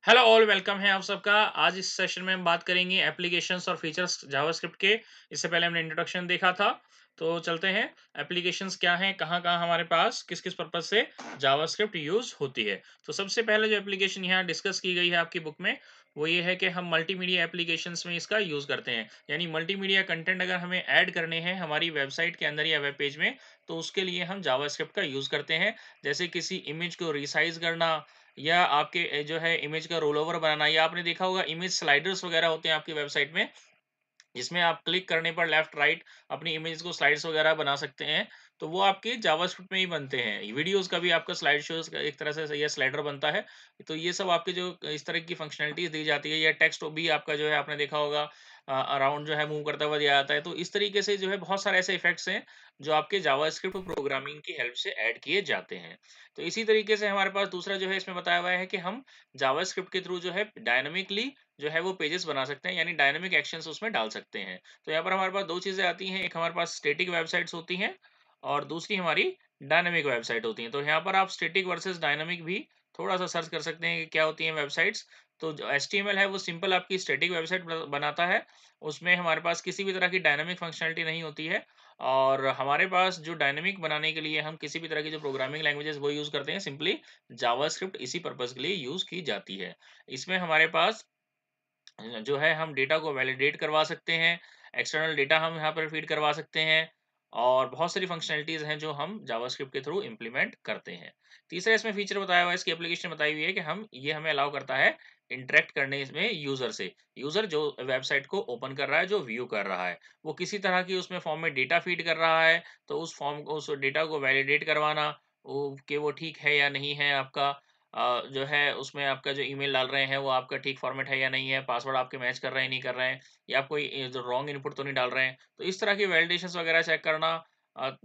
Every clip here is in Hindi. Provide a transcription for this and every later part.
हेलो ऑल वेलकम है आप सबका। आज इस सेशन में हम बात करेंगे एप्लीकेशंस और फीचर्स जावास्क्रिप्ट के। इससे पहले हमने इंट्रोडक्शन देखा था, तो चलते हैं। एप्लीकेशंस क्या हैं, कहाँ-कहाँ हमारे पास किस-किस पर्पस से जावास्क्रिप्ट यूज़ होती है। तो सबसे पहले जो एप्लीकेशन यहाँ डिस्कस की गई है आपकी बुक में, वो ये है कि हम मल्टीमीडिया एप्लीकेशंस में इसका यूज़ करते हैं। यानी मल्टीमीडिया कंटेंट अगर हमें ऐड करने हैं हमारी वेबसाइट के अंदर या वेब पेज में, तो उसके लिए हम जावास्क्रिप्ट का यूज़ करते हैं। जैसे किसी इमेज को रिसाइज़ करना या आपके जो है इमेज का रोल ओवर बनाना, या आपने देखा होगा इमेज स्लाइडर्स वगैरह होते हैं आपकी वेबसाइट में, जिसमें आप क्लिक करने पर लेफ्ट राइट अपनी इमेज को स्लाइड्स वगैरह बना सकते हैं। तो वो आपके जावास्क्रिप्ट में ही बनते हैं। वीडियोस का भी आपका स्लाइड शोज का एक तरह से ये स्लाइडर बनता है। तो ये सब आपके जो इस तरह की फंक्शनैलिटीज दी जाती है, या टेक्स्ट भी आपका जो है आपने देखा होगा अराउंड जो है मूव करता हुआ दिया जाता है। तो इस तरीके से जो है बहुत सारे ऐसे इफेक्ट्स हैं जो आपके जावास्क्रिप्ट प्रोग्रामिंग की हेल्प से ऐड किए जाते हैं। तो इसी तरीके से हमारे पास दूसरा जो है इसमें बताया हुआ है कि हम जावास्क्रिप्ट के थ्रू जो है डायनामिकली जो है वो पेजेस बना सकते हैं, यानी डायनामिक एक्शंस उसमें डाल सकते हैं। तो यहाँ पर हमारे पास 2 चीज़ें आती हैं, एक हमारे पास स्टैटिक वेबसाइट्स होती हैं और दूसरी हमारी डायनामिक वेबसाइट होती हैं। तो यहाँ पर आप स्टैटिक वर्सेस डायनामिक भी थोड़ा-सा सर्च कर सकते हैं कि क्या होती हैं वेबसाइट्स। तो जो एचटीएमएल है वो सिंपल आपकी स्टैटिक वेबसाइट बनाता है। उसमें हमारे पास किसी भी तरह की डायनामिक फंक्शनैलिटी नहीं होती है, और हमारे पास जो डायनामिक बनाने के लिए हम किसी भी तरह की जो प्रोग्रामिंग लैंग्वेजेज़ वो यूज़ करते हैं, सिंपली जावास्क्रिप्ट इसी पर्पज़ के लिए यूज़ की जाती है। इसमें हमारे पास जो है हम डेटा को वैलिडेट करवा सकते हैं, एक्सटर्नल डेटा हम यहाँ पर फीड करवा सकते हैं, और बहुत सारी फंक्शनैलिटीज़ हैं जो हम जावास्क्रिप्ट के थ्रू इम्प्लीमेंट करते हैं। तीसरा इसमें फीचर बताया हुआ है, इसकी एप्लीकेशन बताई हुई है कि हम ये हमें अलाउ करता है इंटरैक्ट करने इसमें यूज़र से। यूज़र जो वेबसाइट को ओपन कर रहा है, जो व्यू कर रहा है, वो किसी तरह की उसमें फॉर्म में डेटा फीड कर रहा है, तो उस फॉर्म को उस डेटा को वैलिडेट करवाना वो कि वो ठीक है या नहीं है आपका, जो है उसमें आपका जो ईमेल डाल रहे हैं वो आपका ठीक फॉर्मेट है या नहीं है, पासवर्ड आपके मैच कर रहे हैं नहीं कर रहे हैं, या आप कोई जो रॉन्ग इनपुट तो नहीं डाल रहे हैं। तो इस तरह की वैलिडेशंस वगैरह चेक करना,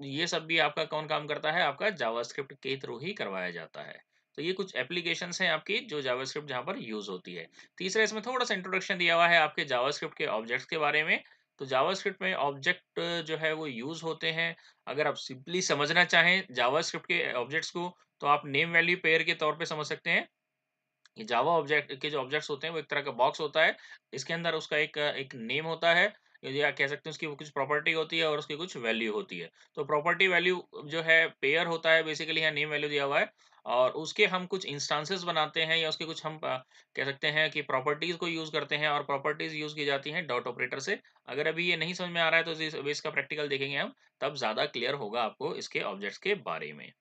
ये सब भी आपका कौन काम करता है, आपका जावास्क्रिप्ट के थ्रू ही करवाया जाता है। तो ये कुछ एप्लीकेशंस हैं आपकी जो जावास्क्रिप्ट जहाँ पर यूज़ होती है। तीसरा इसमें थोड़ा-सा इंट्रोडक्शन दिया हुआ है आपके जावास्क्रिप्ट के ऑब्जेक्ट्स के बारे में। तो जावास्क्रिप्ट में ऑब्जेक्ट जो है वो यूज़ होते हैं। अगर आप सिंपली समझना चाहें जावास्क्रिप्ट के ऑब्जेक्ट्स को, तो आप नेम वैल्यू पेयर के तौर पे समझ सकते हैं। ये जावा ऑब्जेक्ट के जो ऑब्जेक्ट्स होते हैं वो एक तरह का बॉक्स होता है। इसके अंदर उसका एक एक नेम होता है, या कह सकते हैं उसकी वो कुछ प्रॉपर्टी होती है और उसकी कुछ वैल्यू होती है। तो प्रॉपर्टी वैल्यू जो है पेयर होता है, बेसिकली यहाँ नेम वैल्यू दिया हुआ है, और उसके हम कुछ इंस्टांसेस बनाते हैं, या उसके कुछ हम कह सकते हैं कि प्रॉपर्टीज को यूज करते हैं, और प्रॉपर्टीज यूज की जाती हैं डॉट ऑपरेटर से। अगर अभी ये नहीं समझ में आ रहा है तो इसका प्रैक्टिकल देखेंगे हम, तब ज्यादा क्लियर होगा आपको इसके ऑब्जेक्ट्स के बारे में।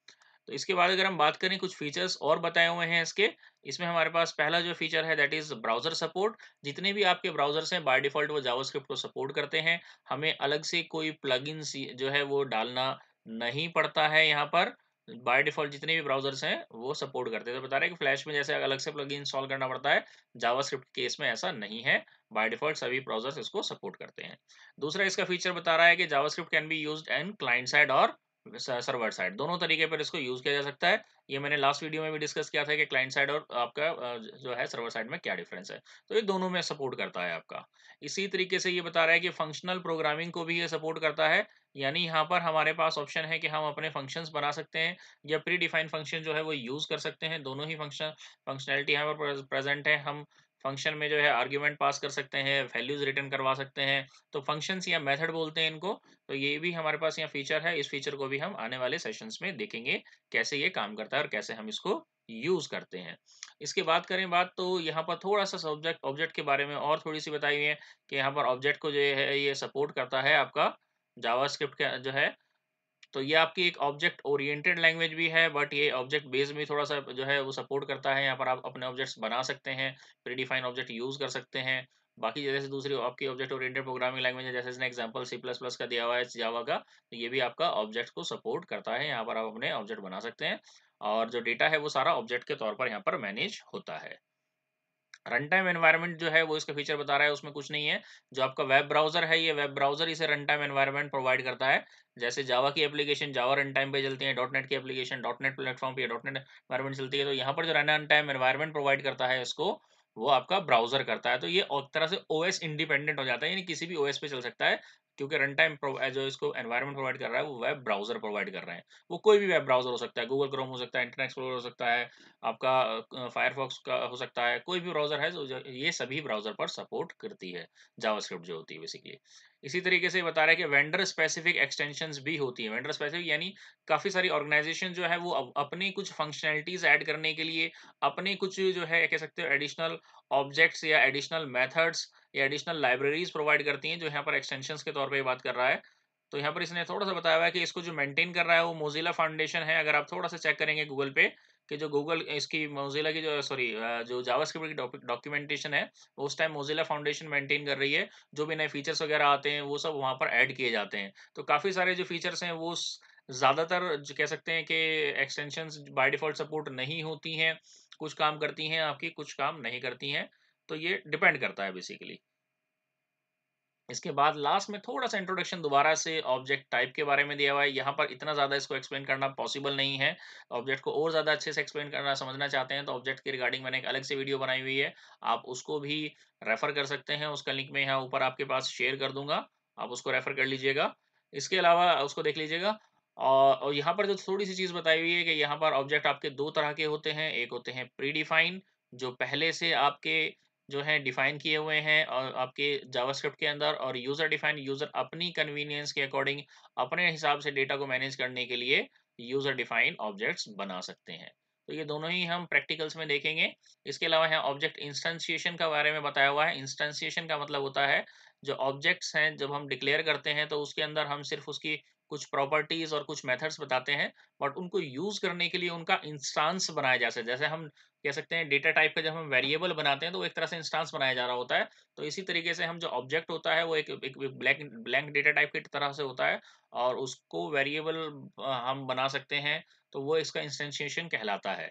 तो इसके बाद अगर हम बात करें कुछ फीचर्स और बताए हुए हैं इसके, इसमें हमारे पास पहला जो फीचर है दैट इज़ ब्राउज़र सपोर्ट। जितने भी आपके ब्राउज़र्स हैं बाय डिफ़ॉल्ट वो जावास्क्रिप्ट को सपोर्ट करते हैं। हमें अलग से कोई प्लगइन्स जो है वो डालना नहीं पड़ता है यहाँ पर। बाय डिफ़ॉल्ट जितने भी ब्राउज़र्स हैं वो सपोर्ट करते हैं। तो बता रहे हैं कि फ्लैश में जैसे अलग से प्लगइन इंस्टॉल करना पड़ता है, जावास्क्रिप्ट के केस में ऐसा नहीं है। बाय डिफ़ॉल्ट सभी ब्राउज़र्स इसको सपोर्ट करते हैं। दूसरा इसका फीचर बता रहा है कि JavaScript can be used in client side और सर्वर साइड, दोनों तरीके पर इसको यूज किया जा सकता है। ये मैंने लास्ट वीडियो में भी डिस्कस किया था कि क्लाइंट साइड और आपका जो है सर्वर साइड में क्या डिफरेंस है। तो ये दोनों में सपोर्ट करता है आपका। इसी तरीके से ये बता रहा है कि फंक्शनल प्रोग्रामिंग को भी ये सपोर्ट करता है। यानी यहाँ पर हमारे पास ऑप्शन है कि हम अपने फंक्शंस बना सकते हैं, या प्री डिफाइंड फंक्शन जो है वो यूज कर सकते हैं। दोनों ही फंक्शनैलिटी यहाँ पर प्रेजेंट है। हम फंक्शन में जो है आर्ग्यूमेंट पास कर सकते हैं, वैल्यूज रिटर्न करवा सकते हैं। तो फंक्शंस या मेथड बोलते हैं इनको। तो ये भी हमारे पास यहाँ फीचर है। इस फीचर को भी हम आने वाले सेशंस में देखेंगे, कैसे ये काम करता है और कैसे हम इसको यूज़ करते हैं। इसके बाद करें बात, तो यहाँ पर थोड़ा-सा सब्जेक्ट ऑब्जेक्ट के बारे में और थोड़ी-सी बताई हुई है कि यहाँ पर ऑब्जेक्ट को जो है ये सपोर्ट करता है आपका जावास्क्रिप्ट का जो है। तो ये आपकी एक ऑब्जेक्ट ओरिएंटेड लैंग्वेज भी है, बट ये ऑब्जेक्ट बेस्ड भी थोड़ा-सा जो है वो सपोर्ट करता है। यहाँ पर आप अपने ऑब्जेक्ट्स बना सकते हैं, प्रीडिफाइन ऑब्जेक्ट यूज़ कर सकते हैं। बाकी जैसे दूसरी आपकी ऑब्जेक्ट ओरिएंटेड प्रोग्रामिंग लैंग्वेज है, जैसे इसने एग्जांपल सी प्लस प्लस का दिया हुआ है जावा का, तो ये भी आपका ऑब्जेक्ट को सपोर्ट करता है। यहाँ पर आप अपने ऑब्जेक्ट बना सकते हैं, और जो डेटा है वो सारा ऑब्जेक्ट के तौर पर यहाँ पर मैनेज होता है। रन टाइम एनवायरनमेंट जो है वो इसका फीचर बता रहा है, उसमें कुछ नहीं है। जो आपका वेब ब्राउज़र है, ये वेब ब्राउज़र इसे रन टाइम एनवायरनमेंट प्रोवाइड करता है। जैसे जावा की एप्लीकेशन जावा रन टाइम पे चलती है, डॉट नेट की एप्लीकेशन डॉट नेट प्लेटफ़ॉर्म पे डॉट नेट एनवायरनमेंट चलती है, तो यहाँ पर जो रन टाइम एनवायरनमेंट प्रोवाइड करता है इसको, वो आपका ब्राउज़र करता है। तो ये एक तरह से ओएस इंडिपेंडेंट हो जाता है, यानी किसी भी ओएस पे चल सकता है, क्योंकि रन टाइम जो इसको एनवायरनमेंट प्रोवाइड कर रहा है वो वेब ब्राउज़र प्रोवाइड कर रहे हैं। वो कोई भी वेब ब्राउज़र हो सकता है, गूगल क्रोम हो सकता है, इंटरनेट एक्सप्लोरर हो सकता है, आपका फायरफॉक्स का हो सकता है, कोई भी ब्राउज़र है जो ये सभी ब्राउज़र पर सपोर्ट करती है, जावास्क्रिप्ट जो होती है बेसिकली। इसी तरीके से बता रहा है कि वेंडर स्पेसिफिक एक्सटेंशंस भी होती हैं। वेंडर स्पेसिफिक यानी काफ़ी सारी ऑर्गेनाइज़ेशन जो है वो अपनी कुछ फंक्शनैलिटीज़ ऐड करने के लिए अपने कुछ जो है कह सकते हो एडिशनल ऑब्जेक्ट्स या एडिशनल मेथड्स या एडिशनल लाइब्रेरीज़ प्रोवाइड करती हैं, जो यहाँ पर एक्सटेंशंस के तौर पे बात कर रहा है। तो यहाँ पर इसने थोड़ा-सा बताया हुआ है कि इसको जो मेंटेन कर रहा है वो मोज़िला फाउंडेशन है। अगर आप थोड़ा-सा चेक करेंगे गूगल पे कि जो गूगल इसकी मोज़िला की जो जो जावास्क्रिप्ट की डॉक्यूमेंटेशन है, उस टाइम मोज़िला फाउंडेशन मेंटेन कर रही है। जो भी नए फीचर्स वगैरह आते हैं, वो सब वहाँ पर ऐड किए जाते हैं। तो काफ़ी सारे जो फीचर्स हैं वो ज़्यादातर जो कह सकते हैं कि एक्सटेंशंस बाय डिफ़ॉल्ट सपोर्ट नहीं होती हैं। कुछ काम करती हैं आपकी, कुछ काम नहीं करती हैं। तो ये डिपेंड करता है बेसिकली। इसके बाद लास्ट में थोड़ा-सा इंट्रोडक्शन दोबारा से ऑब्जेक्ट टाइप के बारे में दिया हुआ है। यहाँ पर इतना ज़्यादा इसको एक्सप्लेन करना पॉसिबल नहीं है। ऑब्जेक्ट को और ज़्यादा अच्छे से एक्सप्लेन करना समझना चाहते हैं तो ऑब्जेक्ट के रिगार्डिंग मैंने एक अलग से वीडियो बनाई हुई है। आप उसको भी रेफ़र कर सकते हैं। उसका लिंक मैं यहाँ ऊपर आपके पास शेयर कर दूँगा। आप उसको रेफ़र कर लीजिएगा। इसके अलावा उसको देख लीजिएगा। और यहाँ पर जो थोड़ी-सी चीज़ बताई हुई है कि यहाँ पर ऑब्जेक्ट आपके 2 तरह के होते हैं। एक होते हैं प्री डिफाइन जो पहले से आपके जो हैं डिफाइन किए हुए हैं और आपके जावास्क्रिप्ट के अंदर, और यूज़र डिफाइंड यूज़र अपनी कन्वीनियंस के अकॉर्डिंग अपने हिसाब से डेटा को मैनेज करने के लिए यूज़र डिफाइंड ऑब्जेक्ट्स बना सकते हैं। तो ये दोनों ही हम प्रैक्टिकल्स में देखेंगे। इसके अलावा यहाँ ऑब्जेक्ट इंस्टेंशिएशन का बारे में बताया हुआ है। इंस्टेंशिएशन का मतलब होता है जो ऑब्जेक्ट्स हैं जब हम डिक्लेयर करते हैं तो उसके अंदर हम सिर्फ़ उसकी कुछ प्रॉपर्टीज़ और कुछ मेथड्स बताते हैं, बट उनको यूज़ करने के लिए उनका इंस्टांस बनाया जा सकता है। जैसे हम कह सकते हैं डेटा टाइप का जब हम वेरिएबल बनाते हैं तो वो एक तरह से इंस्टांस बनाया जा रहा होता है। तो इसी तरीके से हम जो ऑब्जेक्ट होता है वो एक ब्लैंक ब्लैंक डेटा टाइप की तरह से होता है और उसको वेरिएबल हम बना सकते हैं, तो वो इसका इंस्टेंशिएशन कहलाता है।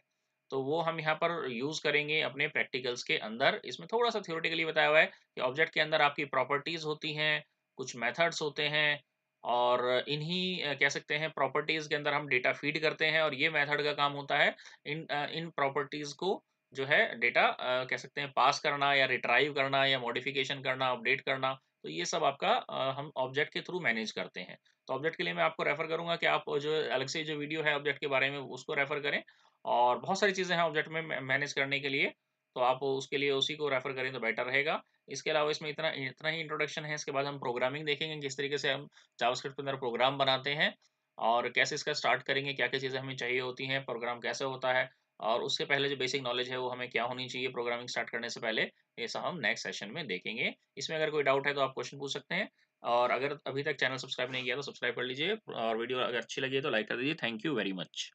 तो वो हम यहाँ पर यूज़ करेंगे अपने प्रैक्टिकल्स के अंदर। इसमें थोड़ा-सा थ्योरेटिकली बताया हुआ है कि ऑब्जेक्ट के अंदर आपकी प्रॉपर्टीज़ होती हैं, कुछ मेथड्स होते हैं और इन्हीं कह सकते हैं प्रॉपर्टीज़ के अंदर हम डेटा फीड करते हैं और ये मेथड का काम होता है इन प्रॉपर्टीज़ को जो है डेटा कह सकते हैं पास करना या रिट्राइव करना या मॉडिफ़िकेशन करना, अपडेट करना। तो ये सब आपका हम ऑब्जेक्ट के थ्रू मैनेज करते हैं। तो ऑब्जेक्ट के लिए मैं आपको रेफ़र करूँगा कि आप जो अलग से जो वीडियो है ऑब्जेक्ट के बारे में उसको रेफ़र करें और बहुत सारी चीज़ें हैं ऑब्जेक्ट में मैनेज करने के लिए, तो आप उसके लिए उसी को रेफ़र करें तो बेटर रहेगा। इसके अलावा इसमें इतना इतना ही इंट्रोडक्शन है, इसके बाद हम प्रोग्रामिंग देखेंगे, किस तरीके से हम जावास्क्रिप्ट के अंदर प्रोग्राम बनाते हैं और कैसे इसका स्टार्ट करेंगे, क्या-क्या चीज़ें हमें चाहिए होती हैं, प्रोग्राम कैसे होता है और उससे पहले जो बेसिक नॉलेज है वो हमें क्या होनी चाहिए प्रोग्रामिंग स्टार्ट करने से पहले, ये सब हम नेक्स्ट सेशन में देखेंगे। इसमें अगर कोई डाउट है तो आप क्वेश्चन पूछ सकते हैं और अगर अभी तक चैनल सब्सक्राइब नहीं किया तो सब्सक्राइब कर लीजिए और वीडियो अगर अच्छी लगी है तो लाइक कर दीजिए। Thank you very much.